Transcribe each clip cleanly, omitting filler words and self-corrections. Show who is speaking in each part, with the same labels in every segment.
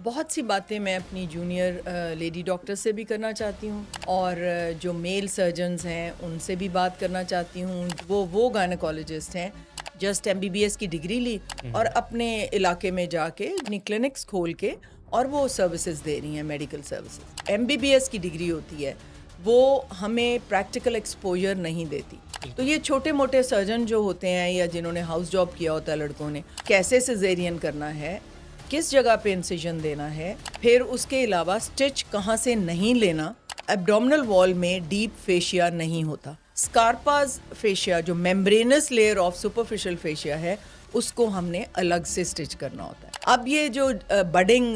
Speaker 1: बहुत सी बातें मैं अपनी जूनियर लेडी डॉक्टर से भी करना चाहती हूँ और जो मेल सर्जन्स हैं उनसे भी बात करना चाहती हूँ। वो गायनेकोलॉजिस्ट हैं, जस्ट एमबीबीएस की डिग्री ली और अपने इलाके में जाके अपनी क्लिनिक्स खोल के और वो सर्विसेज दे रही हैं, मेडिकल सर्विसेज। एमबीबीएस की डिग्री होती है, वो हमें प्रैक्टिकल एक्सपोजर नहीं देती। तो ये छोटे मोटे सर्जन जो होते हैं या जिन्होंने हाउस जॉब किया होता है लड़कों ने, कैसे सिजेरियन करना है, किस जगह पे इंसिजन देना है, फिर उसके अलावा स्टिच कहाँ से नहीं लेना, एब्डोमिनल वॉल में डीप फेशिया नहीं होता। स्कारपाज फेशिया जो membranes layer of superficial fascia है उसको हमने अलग से स्टिच करना होता है। अब ये जो बडिंग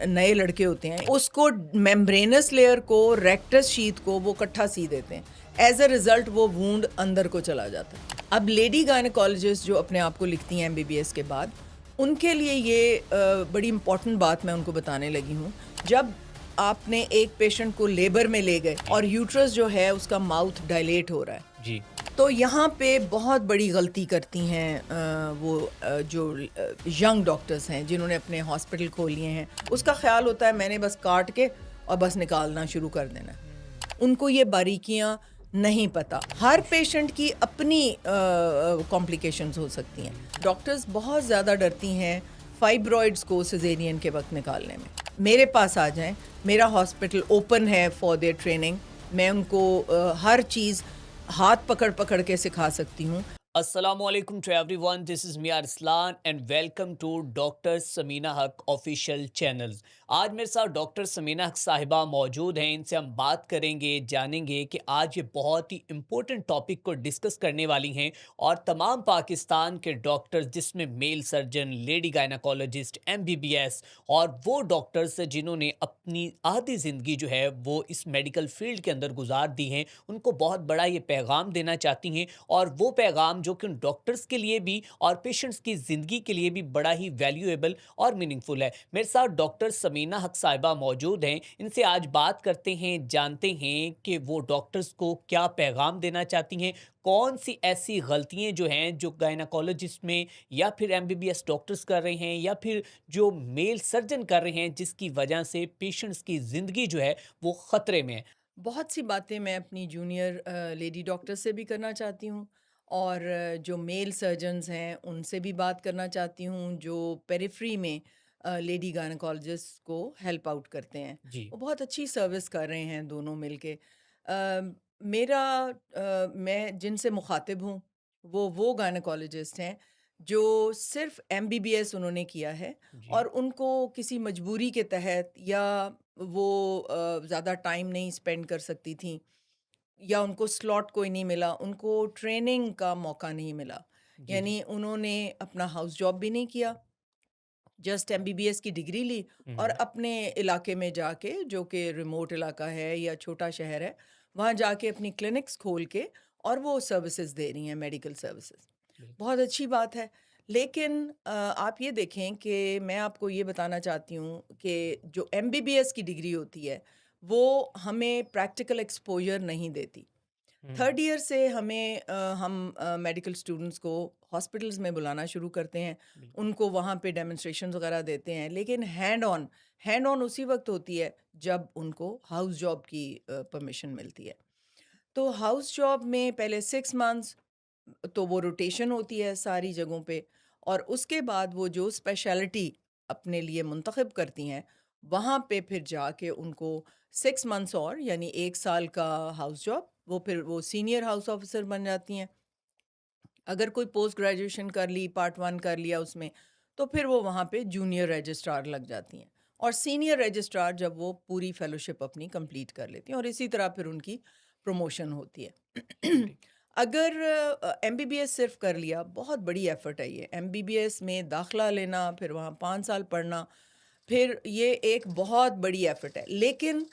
Speaker 1: नए लड़के होते हैं उसको मेम्ब्रेनस लेयर को रेक्टस शीथ को वो इकट्ठा सी देते हैं, एज अ रिजल्ट वो वूंड अंदर को चला जाता है। अब लेडी गायनेकोलॉजिस्ट जो अपने आप को लिखती हैं एमबीबीएस के बाद, उनके लिए ये बड़ी इम्पॉर्टेंट बात मैं उनको बताने लगी हूँ। जब आपने एक पेशेंट को लेबर में ले गए और यूट्रस जो है उसका माउथ डायलेट हो रहा है
Speaker 2: जी।
Speaker 1: तो यहाँ पे बहुत बड़ी गलती करती हैं जो यंग डॉक्टर्स हैं जिन्होंने अपने हॉस्पिटल खोल लिए हैं। उसका ख्याल होता है मैंने बस काट के और बस निकालना शुरू कर देना है। उनको ये बारीकियाँ नहीं पता। हर पेशेंट की अपनी कॉम्प्लिकेशंस हो सकती हैं। डॉक्टर्स बहुत ज़्यादा डरती हैं फाइब्रॉइड्स को सिजेरियन के वक्त निकालने में। मेरे पास आ जाएं, मेरा हॉस्पिटल ओपन है फॉर देयर ट्रेनिंग। मैं उनको हर चीज़ हाथ पकड़ पकड़ के सिखा सकती हूँ।
Speaker 2: Assalamualaikum to everyone. This is Mia Arslan and welcome to doctor Samina Haq official channels. आज मेरे साथ डॉक्टर समीना हक साहिबा मौजूद हैं। इनसे हम बात करेंगे, जानेंगे कि आज ये बहुत ही इम्पोर्टेंट टॉपिक को डिस्कस करने वाली हैं और तमाम पाकिस्तान के डॉक्टर्स जिसमें male surgeon, lady gynaecologist, MBBS और वो डॉक्टर्स जिन्होंने अपनी आधी ज़िंदगी जो है वो इस मेडिकल फील्ड के अंदर गुजार दी हैं, उनको बहुत बड़ा ये पैगाम देना चाहती हैं और वो पैगाम जो कि उन डॉक्टर्स के लिए भी और पेशेंट्स की ज़िंदगी के लिए भी बड़ा ही वैल्यूएबल और मीनिंगफुल है। मेरे साथ डॉक्टर समीना हक साहिबा मौजूद हैं। इनसे आज बात करते हैं, जानते हैं कि वो डॉक्टर्स को क्या पैगाम देना चाहती हैं, कौन सी ऐसी गलतियाँ जो हैं जो गायनाकोलॉजिस्ट में या फिर एमबीबीएस डॉक्टर्स कर रहे हैं या फिर जो मेल सर्जन कर रहे हैं जिसकी वजह से पेशेंट्स की ज़िंदगी जो है वो ख़तरे में है।
Speaker 1: बहुत सी बातें मैं अपनी जूनियर लेडी डॉक्टर से भी करना चाहती हूँ और जो मेल सर्जन्स हैं उनसे भी बात करना चाहती हूँ जो पेरिफ्री में लेडी गायनेकोलॉजिस्ट को हेल्प आउट करते हैं।
Speaker 2: जी।
Speaker 1: वो बहुत अच्छी सर्विस कर रहे हैं दोनों मिलके। मेरा मैं जिनसे मुखातिब हूँ वो गायनेकोलॉजिस्ट हैं जो सिर्फ एमबीबीएस उन्होंने किया है
Speaker 2: जी।
Speaker 1: और उनको किसी मजबूरी के तहत या वो ज़्यादा टाइम नहीं स्पेंड कर सकती थीं या उनको स्लॉट कोई नहीं मिला, उनको ट्रेनिंग का मौका नहीं मिला।
Speaker 2: जी। जी।
Speaker 1: यानी उन्होंने अपना हाउस जॉब भी नहीं किया, जस्ट एमबीबीएस की डिग्री ली और
Speaker 2: हम्म।
Speaker 1: अपने इलाके में जाके, जो कि रिमोट इलाका है या छोटा शहर है, वहाँ जाके अपनी क्लिनिक्स खोल के और वो सर्विसेज दे रही हैं, मेडिकल सर्विसेज।
Speaker 2: बिल्कुल।
Speaker 1: बहुत अच्छी बात है। लेकिन आप ये देखें कि मैं आपको ये बताना चाहती हूँ कि जो एमबीबीएस की डिग्री होती है, वो हमें प्रैक्टिकल एक्सपोज़र नहीं देती।
Speaker 2: हम्म।
Speaker 1: थर्ड ईयर से हम मेडिकल स्टूडेंट्स को हॉस्पिटल्स में बुलाना शुरू करते हैं।
Speaker 2: बिल्कुल।
Speaker 1: उनको वहाँ पे डेमोन्स्ट्रेशंस वगैरह देते हैं, लेकिन हैंड ऑन उसी वक़्त होती है जब उनको हाउस जॉब की परमिशन मिलती है। तो हाउस जॉब में पहले 6 मंथ्स तो वो रोटेशन होती है सारी जगहों पे और उसके बाद वो जो स्पेशलिटी अपने लिए मुंतखब करती हैं, वहाँ पे फिर जाके उनको 6 मंथ्स और यानी 1 साल का हाउस जॉब, वो फिर वो सीनियर हाउस ऑफिसर बन जाती हैं। अगर कोई पोस्ट ग्रेजुएशन कर ली, पार्ट 1 कर लिया उसमें, तो फिर वो वहाँ पे जूनियर रजिस्ट्रार लग जाती हैं और सीनियर रजिस्ट्रार जब वो पूरी फेलोशिप अपनी कंप्लीट कर लेती हैं और इसी तरह फिर उनकी प्रमोशन होती है।
Speaker 2: ठीक।
Speaker 1: अगर एमबीबीएस सिर्फ कर लिया, बहुत बड़ी एफर्ट है ये। एमबीबीएस में दाखला लेना, फिर वहाँ 5 साल पढ़ना, फिर ये एक बहुत बड़ी एफर्ट है। लेकिन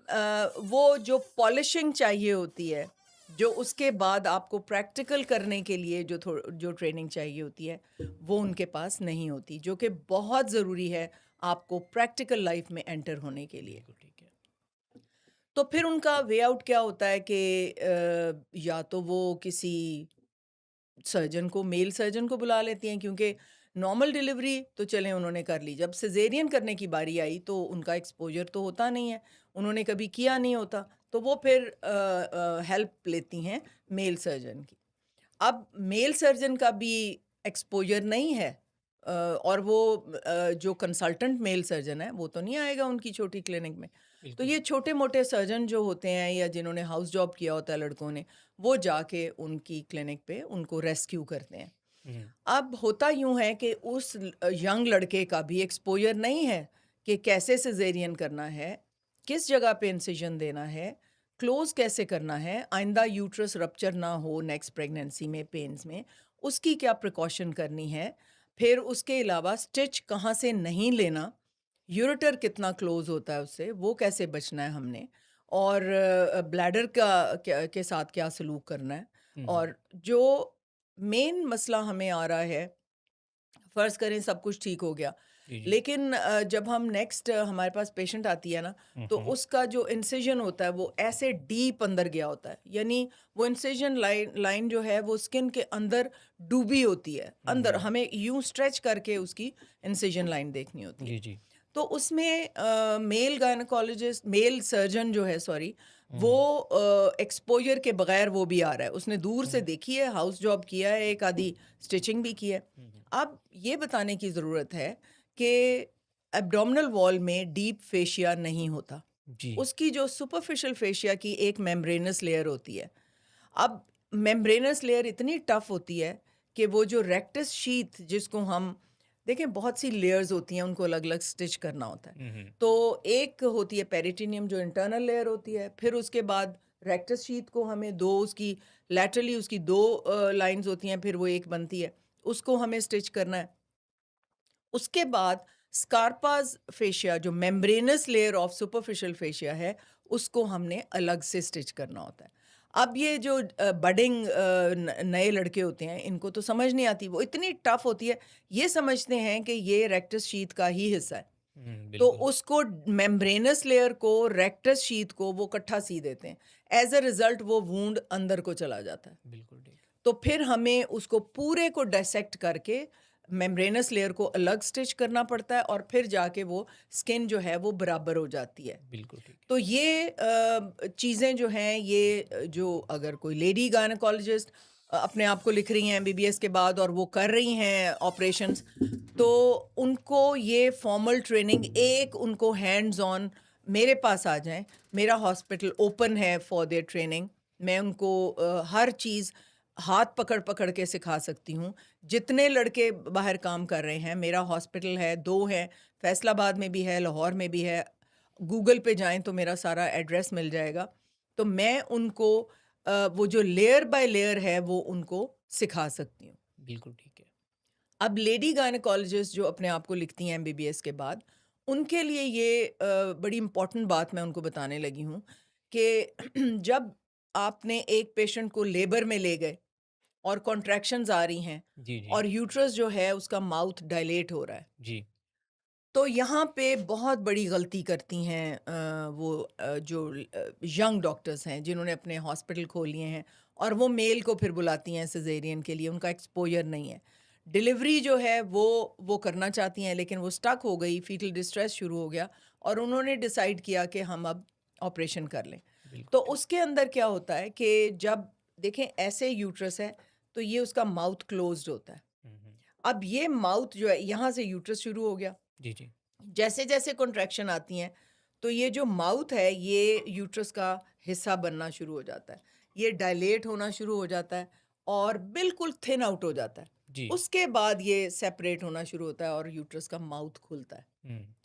Speaker 1: वो जो पॉलिशिंग चाहिए होती है, जो उसके बाद आपको प्रैक्टिकल करने के लिए जो ट्रेनिंग चाहिए होती है, वो उनके पास नहीं होती, जो कि बहुत ज़रूरी है आपको प्रैक्टिकल लाइफ में एंटर होने के लिए।
Speaker 2: बिल्कुल ठीक है।
Speaker 1: तो फिर उनका वे आउट क्या होता है कि या तो वो किसी सर्जन को, मेल सर्जन को बुला लेती हैं, क्योंकि नॉर्मल डिलीवरी तो चलें उन्होंने कर ली, जब सिजेरियन करने की बारी आई तो उनका एक्सपोजर तो होता नहीं है, उन्होंने कभी किया नहीं होता, तो वो फिर हेल्प लेती हैं मेल सर्जन की। अब मेल सर्जन का भी एक्सपोजर नहीं है, और वो जो कंसल्टेंट मेल सर्जन है वो तो नहीं आएगा उनकी छोटी क्लिनिक में। तो
Speaker 2: बिल्कुल।
Speaker 1: ये छोटे मोटे सर्जन जो होते हैं या जिन्होंने हाउस जॉब किया होता है लड़कों ने, वो जाके उनकी क्लिनिक पे उनको रेस्क्यू करते हैं।
Speaker 2: हुँ,
Speaker 1: अब होता यूं है कि उस यंग लड़के का भी एक्सपोजर नहीं है कि कैसे सिजेरियन करना है, किस जगह पे इंसिजन देना है, क्लोज कैसे करना है, आइंदा यूट्रस रप्चर ना हो नेक्स्ट प्रेगनेंसी में पेन्स में, उसकी क्या प्रिकॉशन करनी है। फिर उसके अलावा स्टिच कहाँ से नहीं लेना, यूरेटर कितना क्लोज होता है उससे, वो कैसे बचना है हमने, और ब्लैडर का के साथ क्या सलूक करना है।
Speaker 2: हुँ, हुँ।
Speaker 1: और जो मेन मसला हमें आ रहा है, फ़र्ज़ करें सब कुछ ठीक हो गया,
Speaker 2: जी, जी।
Speaker 1: लेकिन जब हम नेक्स्ट हमारे पास पेशेंट आती है ना,
Speaker 2: हुँ,
Speaker 1: तो
Speaker 2: हुँ।
Speaker 1: उसका जो इंसिजन होता है वो ऐसे डीप अंदर गया होता है, यानी वो इंसिजन लाइन लाइन जो है वो स्किन के अंदर डूबी होती है,
Speaker 2: हुँ,
Speaker 1: अंदर
Speaker 2: हुँ।
Speaker 1: हमें यूँ स्ट्रेच करके उसकी इंसिजन लाइन देखनी होती है।
Speaker 2: जी, जी।
Speaker 1: तो उसमें मेल गायनेकोलॉजिस्ट मेल सर्जन जो है, सॉरी,
Speaker 2: हुँ,
Speaker 1: वो
Speaker 2: हुँ।
Speaker 1: एक्सपोज़र के बगैर वो भी आ रहा है। उसने दूर
Speaker 2: हुँ,
Speaker 1: से
Speaker 2: हुँ।
Speaker 1: देखी है, हाउस जॉब किया है, एक आधी स्टिचिंग भी की है।
Speaker 2: हुँ, हुँ।
Speaker 1: अब ये बताने की ज़रूरत है कि एब्डोमिनल वॉल में डीप फेशिया नहीं होता।
Speaker 2: जी।
Speaker 1: उसकी जो सुपरफिशियल फेशिया की एक मेम्ब्रेनस लेयर होती है। अब मेम्ब्रेनस लेयर इतनी टफ होती है कि वो जो रेक्टस शीथ जिसको हम देखें, बहुत सी लेयर्स होती हैं, उनको अलग अलग स्टिच करना होता है।
Speaker 2: हुँ, हुँ।
Speaker 1: तो एक होती है पेरिटिनियम जो इंटरनल लेयर होती है, फिर उसके बाद रेक्टस शीथ को हमें दो उसकी लैटरली उसकी दो लाइंस होती हैं, फिर वो एक बनती है, उसको हमें स्टिच करना है। उसके बाद स्कारपास फेशिया जो membranes layer of superficial fascia है, उसको हमने अलग से स्टिच करना होता है। अब ये जो बडिंग नए लड़के होते हैं, इनको तो समझ नहीं आती, वो इतनी टफ होती है, ये समझते हैं कि ये रेक्टस शीथ का ही हिस्सा है।
Speaker 2: हुँ,
Speaker 1: तो
Speaker 2: बिल्कुल।
Speaker 1: उसको मेम्ब्रेनस लेयर को रेक्टस शीथ को वो इकट्ठा सी देते हैं। एज अ रिजल्ट वो वूंड अंदर को चला जाता है।
Speaker 2: बिल्कुल ठीक।
Speaker 1: तो फिर हमें उसको पूरे को डाइसेक्ट करके मेम्ब्रेनस लेयर को अलग स्टिच करना पड़ता है, और फिर जाके वो स्किन जो है वो बराबर हो जाती है।
Speaker 2: बिल्कुल ठीक है।
Speaker 1: तो ये चीज़ें जो हैं, ये जो अगर कोई लेडी गायनेकोलॉजिस्ट अपने आप को लिख रही हैं एमबीबीएस के बाद और वो कर रही हैं ऑपरेशंस, तो उनको ये फॉर्मल ट्रेनिंग, एक उनको हैंड्स ऑन मेरे पास आ जाएं, मेरा हॉस्पिटल ओपन है फॉर देयर ट्रेनिंग। मैं उनको हर चीज़ हाथ पकड़ पकड़ के सिखा सकती हूँ। जितने लड़के बाहर काम कर रहे हैं, मेरा हॉस्पिटल है, 2 हैं, फैसलाबाद में भी है, लाहौर में भी है। गूगल पे जाएँ तो मेरा सारा एड्रेस मिल जाएगा। तो मैं उनको वो जो लेयर बाय लेयर है वो उनको सिखा सकती हूँ।
Speaker 2: बिल्कुल ठीक है।
Speaker 1: अब लेडी गायनेकोलॉजिस्ट जो अपने आप को लिखती हैं एमबीबीएस के बाद, उनके लिए ये बड़ी इम्पोर्टेंट बात मैं उनको बताने लगी हूँ कि जब आपने एक पेशेंट को लेबर में ले गए और कॉन्ट्रैक्शंस आ रही हैं
Speaker 2: जी, जी।
Speaker 1: और यूट्रस जो है उसका माउथ डायलेट हो रहा है,
Speaker 2: जी।
Speaker 1: तो यहाँ पे बहुत बड़ी गलती करती हैं वो जो यंग डॉक्टर्स हैं जिन्होंने अपने हॉस्पिटल खोल लिए हैं, और वो मेल को फिर बुलाती हैं सिजेरियन के लिए, उनका एक्सपोजर नहीं है। डिलीवरी जो है वो करना चाहती हैं, लेकिन वो स्टक हो गई, फीटल डिस्ट्रेस शुरू हो गया, और उन्होंने डिसाइड किया कि हम अब ऑपरेशन कर लें। तो
Speaker 2: बिल्कुल ठीक।
Speaker 1: उसके अंदर क्या होता है कि जब देखें ऐसे यूट्रस है, तो ये उसका माउथ क्लोज्ड होता है।
Speaker 2: हुँ, हुँ।
Speaker 1: अब ये माउथ जो है, यहाँ से यूट्रस शुरू हो गया,
Speaker 2: जी, जी।
Speaker 1: जैसे-जैसे कॉन्ट्रैक्शन आती हैं, तो ये जो माउथ है, ये यूट्रस का हिस्सा बनना शुरू हो जाता है। ये डायलेट होना शुरू हो जाता है और बिल्कुल थिन आउट हो जाता है।
Speaker 2: जी।
Speaker 1: उसके बाद ये सेपरेट होना शुरू होता है और यूट्रस का माउथ खुलता है।
Speaker 2: हुँ,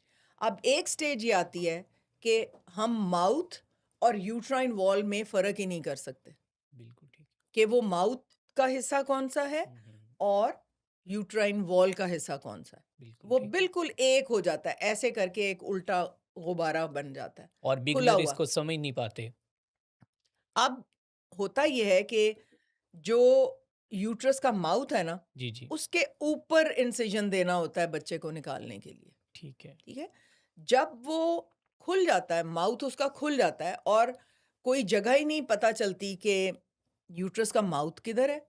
Speaker 1: अब एक स्टेज ये आती है कि हम माउथ और यूट्राइन वॉल में फ़र्क ही नहीं कर सकते
Speaker 2: बिल्कुल ठीक।
Speaker 1: कि वो माउथ का हिस्सा कौन-सा है
Speaker 2: हुँ, हुँ।
Speaker 1: और यूट्राइन वॉल का हिस्सा कौन-सा है।
Speaker 2: बिल्कुल
Speaker 1: वो
Speaker 2: ठीक है।
Speaker 1: बिल्कुल एक हो जाता है, ऐसे करके एक उल्टा गुब्बारा बन जाता है,
Speaker 2: और
Speaker 1: खुला
Speaker 2: बिगिनर
Speaker 1: हुआ।
Speaker 2: इसको समझ नहीं पाते।
Speaker 1: अब होता ये है कि जो यूट्रस का माउथ है ना,
Speaker 2: जी, जी।
Speaker 1: उसके ऊपर इंसिजन देना होता है बच्चे को निकालने के लिए,
Speaker 2: ठीक है।
Speaker 1: ठीक है? जब वो खुल जाता है, माउथ उसका खुल जाता है और कोई जगह ही नहीं पता चलती कि यूट्रस का माउथ किधर है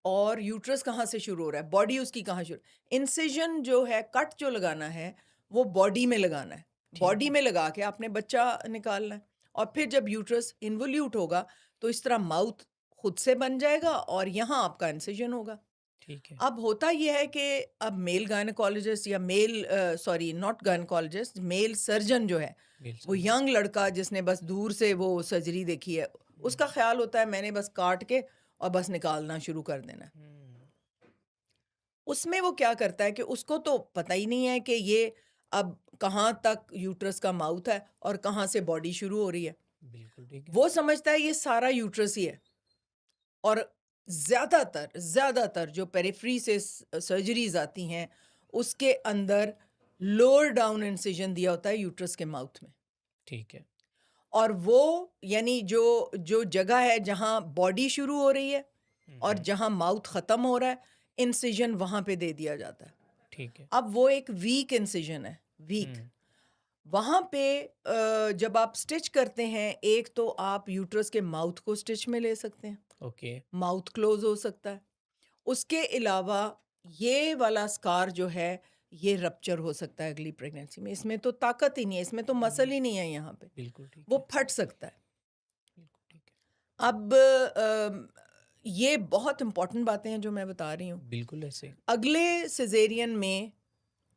Speaker 1: और यूट्रस कहाँ से शुरू हो रहा है, बॉडी उसकी कहाँ शुरू, इंसिजन जो है, कट जो लगाना है वो बॉडी में लगाना है, बॉडी में लगा के आपने बच्चा निकालना है, और फिर जब यूट्रस इन्वोल्यूट होगा तो इस तरह माउथ खुद से बन जाएगा और यहाँ आपका इंसिजन होगा।
Speaker 2: ठीक है।
Speaker 1: अब होता ये है कि अब मेल गायनेकोलॉजिस्ट या male sorry not gynaecologist, male surgeon जो है,
Speaker 2: मेल
Speaker 1: वो
Speaker 2: सर्जन।
Speaker 1: यंग लड़का जिसने बस दूर से वो सर्जरी देखी है, उसका ख्याल होता है मैंने बस काट के और बस निकालना शुरू कर देना है। उसमें वो क्या करता है कि उसको तो पता ही नहीं है कि ये अब कहाँ तक यूट्रस का माउथ है और कहाँ से बॉडी शुरू हो रही है।
Speaker 2: बिल्कुल ठीक है।
Speaker 1: वो समझता है ये सारा यूट्रस ही है, और ज़्यादातर जो पेरिफेरी से सर्जरीज आती हैं उसके अंदर लोअर डाउन इंसिजन दिया होता है यूट्रस के माउथ में,
Speaker 2: ठीक है।
Speaker 1: और वो यानी जो जो जगह है जहाँ बॉडी शुरू हो रही है और जहाँ माउथ ख़त्म हो रहा है, इंसिजन वहाँ पे दे दिया जाता है।
Speaker 2: ठीक है।
Speaker 1: अब वो एक वीक इंसिजन है, वीक। वहाँ पे जब आप स्टिच करते हैं, एक तो आप यूट्रस के माउथ को स्टिच में ले सकते हैं,
Speaker 2: ओके।
Speaker 1: माउथ क्लोज हो सकता है। उसके अलावा ये वाला स्कार जो है ये रप्चर हो सकता है अगली प्रेगनेंसी में। इसमें तो ताकत ही नहीं है, इसमें तो मसल ही नहीं है यहाँ पे,
Speaker 2: बिल्कुल ठीक
Speaker 1: वो
Speaker 2: है।
Speaker 1: फट सकता है।
Speaker 2: बिल्कुल ठीक है।
Speaker 1: अब ये बहुत इंपॉर्टेंट बातें हैं जो मैं बता रही हूँ।
Speaker 2: बिल्कुल ऐसे।
Speaker 1: अगले सिजेरियन में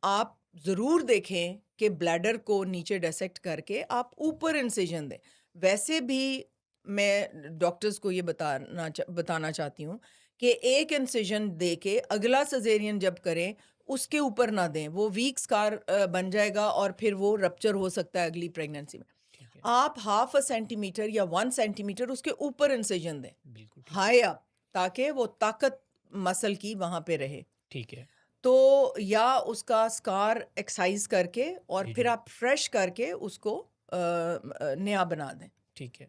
Speaker 1: आप ज़रूर देखें कि ब्लैडर को नीचे डिसेक्ट करके आप ऊपर इंसिजन दें। वैसे भी मैं डॉक्टर्स को ये बताना चाहती हूँ कि एक इंसिजन दे के अगला सिजेरियन जब करें उसके ऊपर ना दें, वो वीक स्कार बन जाएगा और फिर वो रप्चर हो सकता है अगली प्रेगनेंसी में।
Speaker 2: ठीक है।
Speaker 1: आप हाफ अ सेंटीमीटर या 1 सेंटीमीटर उसके ऊपर इंसिजन दें,
Speaker 2: बिल्कुल ठीक।
Speaker 1: हाई अप, ताकि वो ताकत मसल की वहाँ पे रहे।
Speaker 2: ठीक है।
Speaker 1: तो या उसका स्कार एक्साइज करके और
Speaker 2: जी,
Speaker 1: फिर
Speaker 2: जी।
Speaker 1: आप फ्रेश करके उसको नया बना दें।
Speaker 2: ठीक है।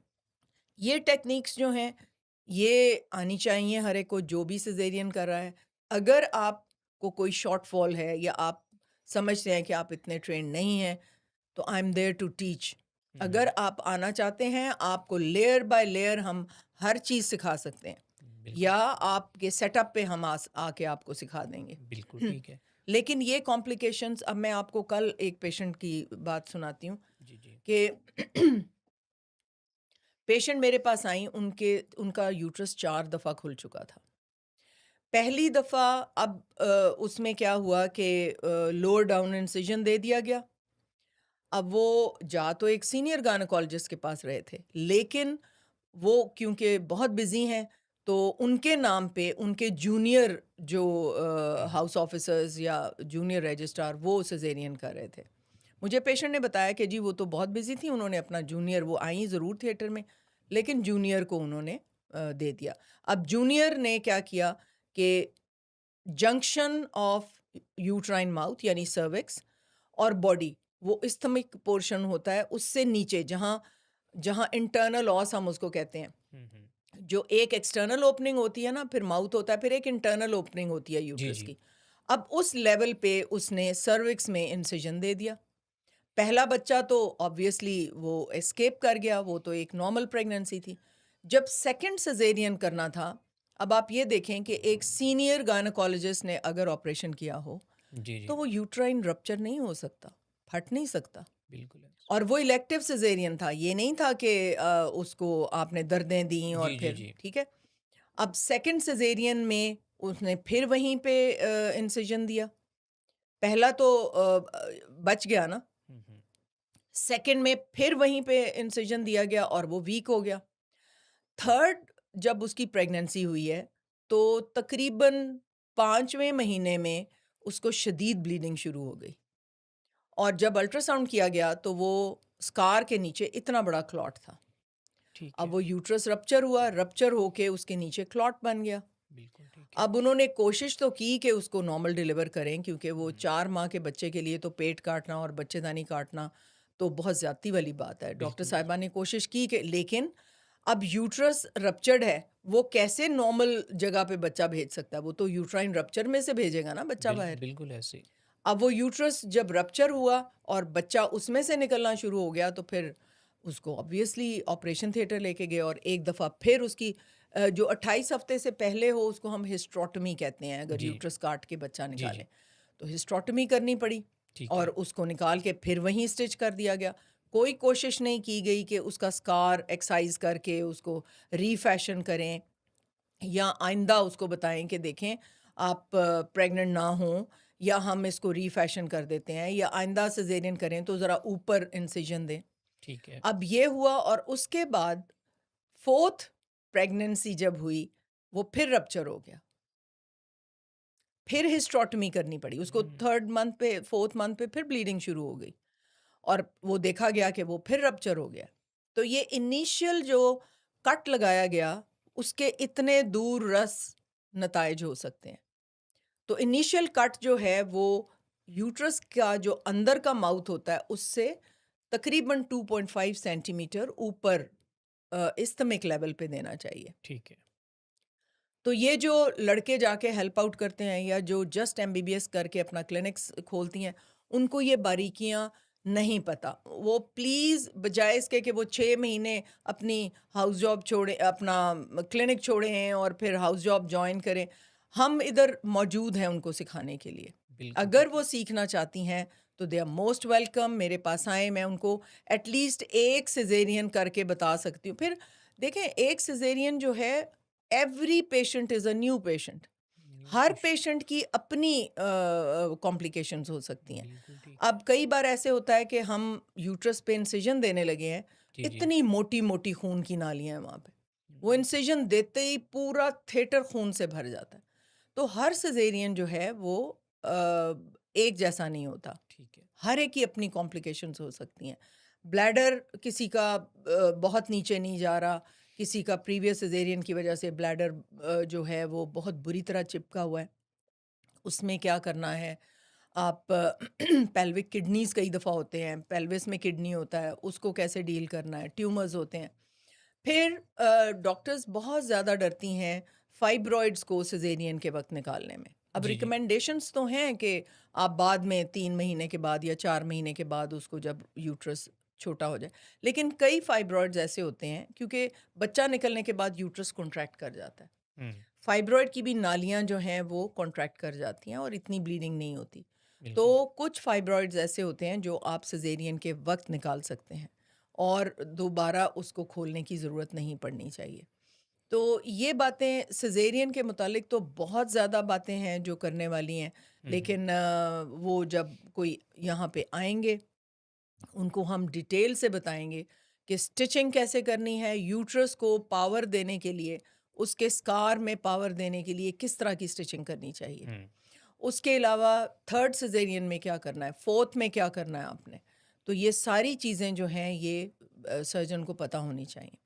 Speaker 1: ये टेक्निक्स जो हैं ये आनी चाहिए हर एक को जो भी सिजेरियन कर रहा है। अगर आपको कोई शॉर्टफॉल है या आप समझते हैं कि आप इतने ट्रेन नहीं हैं, तो I am there to teach. अगर आप आना चाहते हैं, आपको लेयर बाय लेयर हम हर चीज़ सिखा सकते हैं,
Speaker 2: बिल्कुल।
Speaker 1: या आपके सेटअप पे हम आके आपको सिखा देंगे।
Speaker 2: बिल्कुल ठीक है।
Speaker 1: लेकिन ये कॉम्प्लिकेशंस, अब मैं आपको कल एक पेशेंट की बात सुनाती हूँ
Speaker 2: जी, जी।
Speaker 1: कि पेशेंट मेरे पास आई, उनका यूट्रस 4 दफ़ा खुल चुका था। पहली दफ़ा अब उसमें क्या हुआ कि लोअर डाउन इंसिजन दे दिया गया। अब वो जा तो एक सीनियर गायनेकोलॉजिस्ट के पास रहे थे, लेकिन वो क्योंकि बहुत बिज़ी हैं, तो उनके नाम पे उनके जूनियर जो हाउस ऑफिसर्स या जूनियर रजिस्ट्रार वो सिजेरियन कर रहे थे। मुझे पेशेंट ने बताया कि जी वो तो बहुत बिज़ी थी, उन्होंने अपना जूनियर, वो आई ज़रूर थिएटर में, लेकिन जूनियर को उन्होंने दे दिया। अब जूनियर ने क्या किया कि जंक्शन ऑफ यूट्राइन माउथ यानी सर्विक्स और बॉडी, वो इस्थमिक पोर्शन होता है उससे नीचे, जहाँ जहाँ इंटरनल ऑस हम उसको कहते हैं, जो एक एक्सटर्नल ओपनिंग होती है ना, फिर माउथ होता है, फिर एक इंटरनल ओपनिंग होती है
Speaker 2: जी,
Speaker 1: यूट्रस
Speaker 2: जी।
Speaker 1: की। अब उस लेवल पे उसने सर्विक्स में इंसिजन दे दिया। पहला बच्चा तो ऑब्वियसली वो एस्केप कर गया, वो तो एक नॉर्मल प्रेगनेंसी थी। जब सेकंड सिजेरियन करना था, अब आप ये देखें कि एक सीनियर गायनेकोलॉजिस्ट ने अगर ऑपरेशन किया हो,
Speaker 2: जी, जी।
Speaker 1: तो वो यूट्राइन रप्चर नहीं हो सकता, फट नहीं सकता।
Speaker 2: बिल्कुल ऐसे।
Speaker 1: और वो इलेक्टिव सिजेरियन था, ये नहीं था कि उसको आपने दर्दें दी और
Speaker 2: जी, जी,
Speaker 1: फिर
Speaker 2: जी।
Speaker 1: ठीक है। अब सेकंड सिजेरियन में उसने फिर वहीं पे इंसिजन दिया। पहला तो बच गया ना,
Speaker 2: हुँ, हुँ।
Speaker 1: सेकंड में फिर वहीं पे इंसिजन दिया गया और वो वीक हो गया। थर्ड जब उसकी प्रेगनेंसी हुई है, तो तकरीबन 5वें महीने में उसको शदीद ब्लीडिंग शुरू हो गई, और जब अल्ट्रासाउंड किया गया तो वो स्कार के नीचे इतना बड़ा क्लॉट था।
Speaker 2: ठीक
Speaker 1: अब
Speaker 2: है।
Speaker 1: वो यूट्रस रप्चर हुआ, रप्चर होके उसके नीचे क्लॉट बन गया।
Speaker 2: बिल्कुल ठीक है।
Speaker 1: अब उन्होंने कोशिश तो की कि उसको नॉर्मल डिलीवर करें, क्योंकि वो 4 माह के बच्चे के लिए तो पेट काटना और बच्चेदानी काटना तो बहुत ज़्यादती वाली बात है। डॉक्टर
Speaker 2: बिल्कुल,
Speaker 1: साहिबा ने कोशिश की कि, लेकिन अब यूट्रस रप्चर्ड है, वो कैसे नॉर्मल जगह पे बच्चा भेज सकता है? वो तो यूट्राइन रप्चर में से भेजेगा ना बच्चा बाहर।
Speaker 2: बिल्कुल ऐसे।
Speaker 1: अब वो यूट्रस जब रप्चर हुआ और बच्चा उसमें से निकलना शुरू हो गया, तो फिर उसको ऑब्वियसली ऑपरेशन थिएटर लेके गए और एक दफ़ा फिर उसकी जो 28 हफ्ते से पहले हो उसको हम हिस्ट्रोटमी कहते हैं, अगर
Speaker 2: जी।
Speaker 1: यूट्रस काट के बच्चा
Speaker 2: जी,
Speaker 1: निकालें।
Speaker 2: जी।
Speaker 1: तो हिस्ट्रोटमी करनी पड़ी
Speaker 2: ठीक
Speaker 1: और
Speaker 2: है।
Speaker 1: उसको निकाल के फिर वहीं स्टिच कर दिया गया। कोई कोशिश नहीं की गई कि उसका स्कार एक्साइज़ करके उसको रीफैशन करें या आइंदा उसको बताएं कि देखें आप प्रेग्नेंट ना हों या हम इसको रीफैशन कर देते हैं या आइंदा सिजेरियन करें तो ज़रा ऊपर इंसिजन दें।
Speaker 2: ठीक है।
Speaker 1: अब ये हुआ और उसके बाद 4th प्रेगनेंसी जब हुई, वो फिर रप्चर हो गया। फिर हिस्टेरोटॉमी करनी पड़ी। उसको
Speaker 2: हुँ।
Speaker 1: 3rd मंथ पे 4th मंथ पे फिर ब्लीडिंग शुरू हो गई और वो देखा गया कि वो फिर रप्चर हो गया। तो ये इनिशियल जो कट लगाया गया, उसके इतने दूर रस नताइज हो सकते हैं। तो इनिशियल कट जो है वो यूट्रस का जो अंदर का माउथ होता है उससे तकरीबन 2.5 सेंटीमीटर ऊपर इस्टमिक लेवल पे देना चाहिए।
Speaker 2: ठीक है।
Speaker 1: तो ये जो लड़के जाके हेल्प आउट करते हैं या जो जस्ट एमबीबीएस करके अपना क्लिनिक्स खोलती हैं, उनको ये बारीकियां नहीं पता। वो प्लीज़ बजाय इसके कि वो 6 महीने अपनी हाउस जॉब छोड़े, अपना क्लिनिक छोड़ें और फिर हाउस जॉब जॉइन करें, हम इधर मौजूद हैं उनको सिखाने के लिए।
Speaker 2: बिल्कुल
Speaker 1: अगर
Speaker 2: ठीक
Speaker 1: वो
Speaker 2: है।
Speaker 1: सीखना चाहती हैं तो दे आर मोस्ट वेलकम, मेरे पास आएँ, मैं उनको एटलीस्ट एक सिज़ेरियन करके बता सकती हूँ। फिर देखें, एक सिज़ेरियन जो है, every patient is a new patient. हर
Speaker 2: न्यूट्रिश
Speaker 1: पेशेंट की अपनी कॉम्प्लिकेशंस हो सकती हैं।
Speaker 2: बिल्कुल ठीक है।
Speaker 1: अब कई बार ऐसे होता है कि हम यूट्रस पे इंसिजन देने लगे हैं,
Speaker 2: जी, जी।
Speaker 1: इतनी मोटी-मोटी खून की नालियाँ हैं वहाँ पे। वो
Speaker 2: हुँ।
Speaker 1: इंसिजन देते ही पूरा थिएटर खून से भर जाता है। तो हर सिज़ेरियन जो है वो एक जैसा नहीं होता।
Speaker 2: ठीक है।
Speaker 1: हर एक की अपनी कॉम्प्लिकेशंस हो सकती हैं। ब्लैडर किसी का बहुत नीचे नहीं जा रहा, किसी का प्रीवियस सिज़ेरियन की वजह से ब्लैडर जो है वो बहुत बुरी तरह चिपका हुआ है। उसमें क्या करना है, आप पेल्विक किडनीज़ कई दफ़ा होते हैं, पेल्विस में किडनी होता है, उसको कैसे डील करना है, ट्यूमर्स होते हैं। फिर डॉक्टर्स बहुत ज़्यादा डरती हैं फाइब्रॉइड्स को सिज़ेरियन के वक़्त निकालने में। अब
Speaker 2: जी, जी।
Speaker 1: रिकमेंडेशंस तो हैं कि आप बाद में 3 महीने के बाद या 4 महीने के बाद उसको जब यूट्रस छोटा हो जाए। लेकिन कई फाइब्रॉइड्स ऐसे होते हैं क्योंकि बच्चा निकलने के बाद यूट्रस कॉन्ट्रैक्ट कर जाता है।
Speaker 2: हुँ।
Speaker 1: फाइब्रॉइड की भी नालियाँ जो हैं वो कॉन्ट्रैक्ट कर जाती हैं और इतनी ब्लीडिंग नहीं होती। तो
Speaker 2: बिल्कुल।
Speaker 1: कुछ फाइब्रॉइड्स ऐसे होते हैं जो आप सिज़ेरियन के वक़्त निकाल सकते हैं और दोबारा उसको खोलने की ज़रूरत नहीं पड़नी चाहिए। तो ये बातें सिज़ेरियन के मुतालिक तो बहुत ज़्यादा बातें हैं जो करने वाली हैं,
Speaker 2: हुँ, हुँ।
Speaker 1: लेकिन वो जब कोई यहाँ पे आएँगे, उनको हम डिटेल से बताएँगे कि स्टिचिंग कैसे करनी है, यूट्रस को पावर देने के लिए, उसके स्कार में पावर देने के लिए किस तरह की स्टिचिंग करनी चाहिए।
Speaker 2: हुँ।
Speaker 1: उसके अलावा 3rd सिज़ेरियन में क्या करना है, 4th में क्या करना है आपने। तो ये सारी चीज़ें जो हैं ये सर्जन को पता होनी चाहिए।